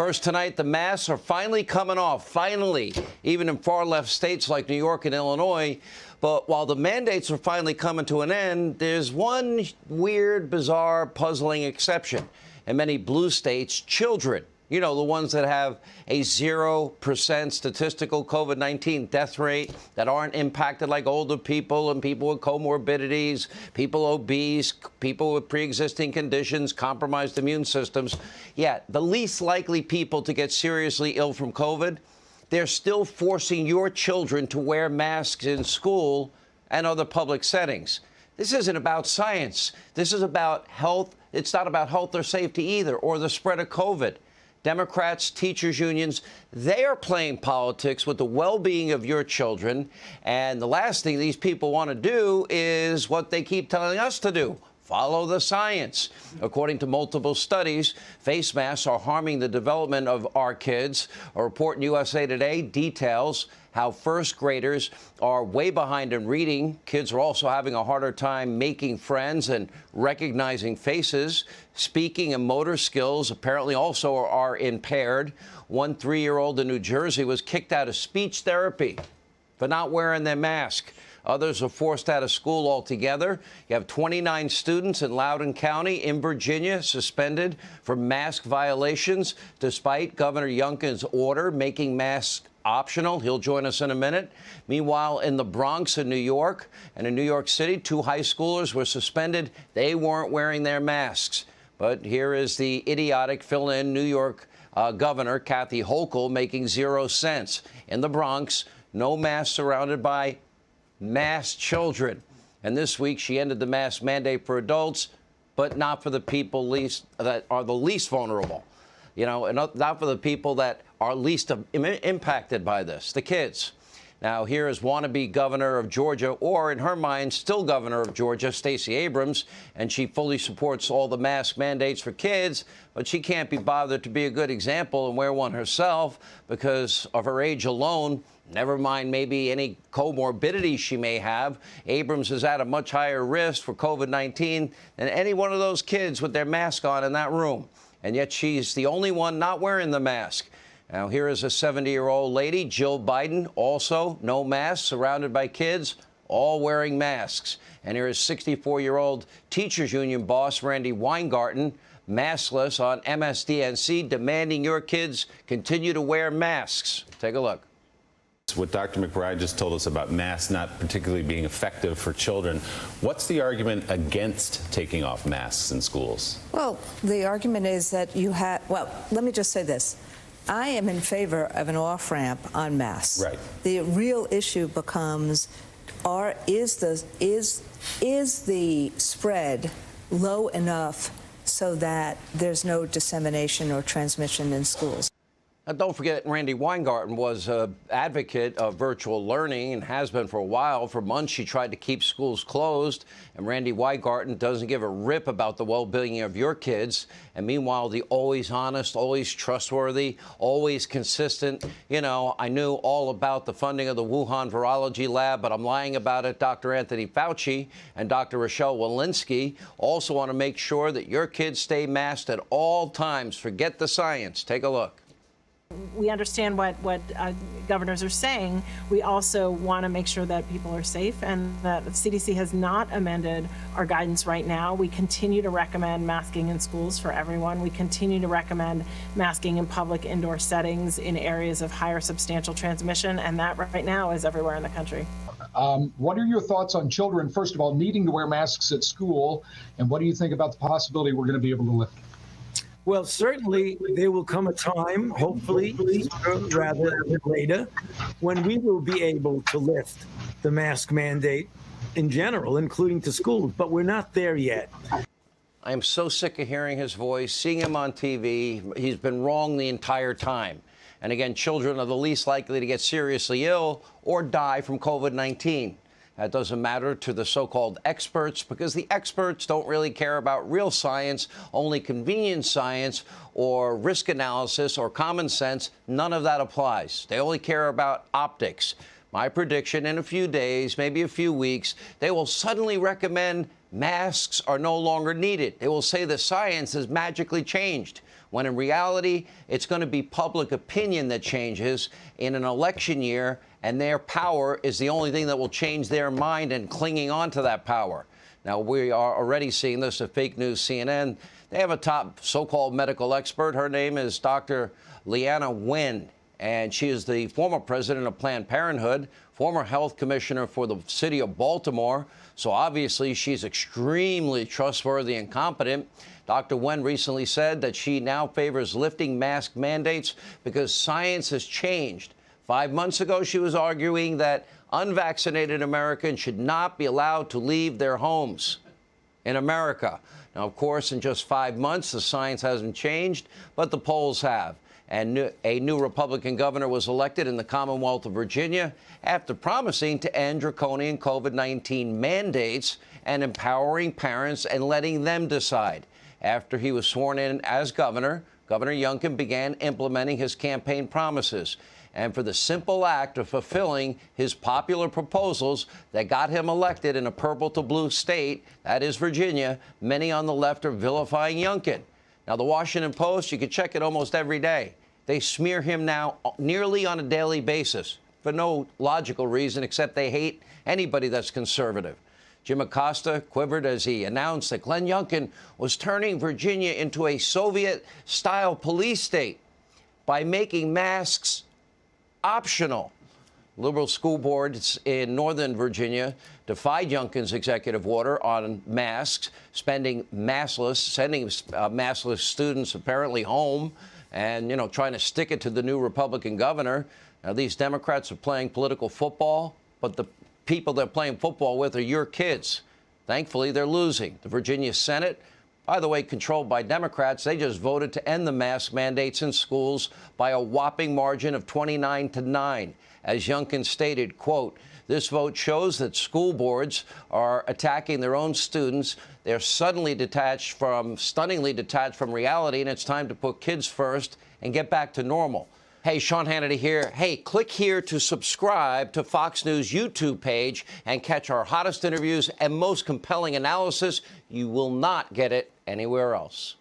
First tonight, the masks are finally coming off, finally, even in far-left states like New York and Illinois. But while the mandates are finally coming to an end, there's one weird, bizarre, puzzling exception. In many blue states, children, you know, the ones that have a 0% statistical COVID-19 death rate, that aren't impacted like older people and people with comorbidities, people obese, people with pre-existing conditions, compromised immune systems. Yeah, the least likely people to get seriously ill from COVID, they're still forcing your children to wear masks in school and other public settings. This isn't about science. This is about health. It's not about health or safety either, or the spread of COVID. Democrats, teachers' unions, they are playing politics with the well-being of your children. And the last thing these people want to do is what they keep telling us to do: follow the science. According to multiple studies, face masks are harming the development of our kids. A report in USA Today details how first graders are way behind in reading. Kids are also having a harder time making friends and recognizing faces. Speaking and motor skills apparently also are impaired. One 3-year-old in New Jersey was kicked out of speech therapy for not wearing their mask. Others are forced out of school altogether. You have 29 students in Loudoun County in Virginia suspended for mask violations, despite Governor Youngkin's order making masks optional. He'll join us in a minute. Meanwhile, in the Bronx in New York and in New York City, 2 high schoolers were suspended. They weren't wearing their masks. But here is the idiotic fill-in New York Governor Kathy Hochul making 0 sense. In the Bronx, no masks surrounded by masked children. And this week, she ended the mask mandate for adults, but not for the people that are the least vulnerable. You know, and not for the people that are least impacted by this, the kids. Now, here is wannabe governor of Georgia, or in her mind, still governor of Georgia, Stacey Abrams, and she fully supports all the mask mandates for kids, but she can't be bothered to be a good example and wear one herself because of her age alone. Never mind maybe any comorbidity she may have. Abrams is at a much higher risk for COVID-19 than any one of those kids with their mask on in that room. And yet she's the only one not wearing the mask. Now, here is a 70-year-old lady, Jill Biden, also no mask, surrounded by kids, all wearing masks. And here is 64-year-old teachers union boss Randy Weingarten, maskless on MSDNC, demanding your kids continue to wear masks. Take a look. What Dr. McBride just told us about masks not particularly being effective for children, what's the argument against taking off masks in schools? Well, the argument is that you have, well, let me just say this. I am in favor of an off-ramp on masks. Right. The real issue becomes, is the spread low enough so that there's no dissemination or transmission in schools? Now, don't forget, Randy Weingarten was an advocate of virtual learning and has been for a while. For months, she tried to keep schools closed. And Randy Weingarten doesn't give a rip about the well-being of your kids. And meanwhile, the always honest, always trustworthy, always consistent, you know, I knew all about the funding of the Wuhan virology lab, but I'm lying about it. Dr. Anthony Fauci and Dr. Rochelle Walensky also want to make sure that your kids stay masked at all times. Forget the science. Take a look. We understand what governors are saying. We also want to make sure that people are safe, and that the CDC has not amended our guidance right now. We continue to recommend masking in schools for everyone. We continue to recommend masking in public indoor settings in areas of higher substantial transmission, and that right now is everywhere in the country. What are your thoughts on children, first of all, needing to wear masks at school, and what do you think about the possibility we're going to be able to lift? Well, certainly there will come a time, hopefully sooner rather than later, when we will be able to lift the mask mandate in general, including to schools, but we're not there yet. I am so sick of hearing his voice, seeing him on TV. He's been wrong the entire time. And again, children are the least likely to get seriously ill or die from COVID-19. That doesn't matter to the so-called experts, because the experts don't really care about real science, only convenience science or risk analysis or common sense. None of that applies. They only care about optics. My prediction, in a few days, maybe a few weeks, they will suddenly recommend masks are no longer needed. They will say the science has magically changed. when in reality, it's going to be public opinion that changes in an election year, and their power is the only thing that will change their mind and clinging on to that power. Now, we are already seeing this at Fake News CNN. They have a top so-called medical expert. Her name is Dr. Leana Wen, and she is the former president of Planned Parenthood, former health commissioner for the city of Baltimore. So obviously, she's extremely trustworthy and competent. Dr. Wen recently said that she now favors lifting mask mandates because science has changed. 5 months ago, she was arguing that unvaccinated Americans should not be allowed to leave their homes in America. Now, of course, in just 5 months, the science hasn't changed, but the polls have. And a new Republican governor was elected in the Commonwealth of Virginia after promising to end draconian COVID-19 mandates and empowering parents and letting them decide. After he was sworn in as governor, Governor Youngkin began implementing his campaign promises. And for the simple act of fulfilling his popular proposals that got him elected in a purple to blue state, that is Virginia, many on the left are vilifying Youngkin. Now, the Washington Post, you can check it almost every day. They smear him now nearly on a daily basis for no logical reason except they hate anybody that's conservative. Jim Acosta quivered as he announced that Glenn Youngkin was turning Virginia into a Soviet-style police state by making masks optional. Liberal school boards in Northern Virginia defied Youngkin's executive order on masks, sending maskless students apparently home and, trying to stick it to the new Republican governor. Now, these Democrats are playing political football, but the people they're playing football with are your kids. Thankfully, they're losing. The Virginia Senate, by the way, controlled by Democrats, they just voted to end the mask mandates in schools by a whopping margin of 29-9. As Youngkin stated, quote, "This vote shows that school boards are attacking their own students. They're stunningly detached from reality, and it's time to put kids first and get back to normal." Hey, Sean Hannity here. Hey, click here to subscribe to Fox News YouTube page and catch our hottest interviews and most compelling analysis. You will not get it anywhere else.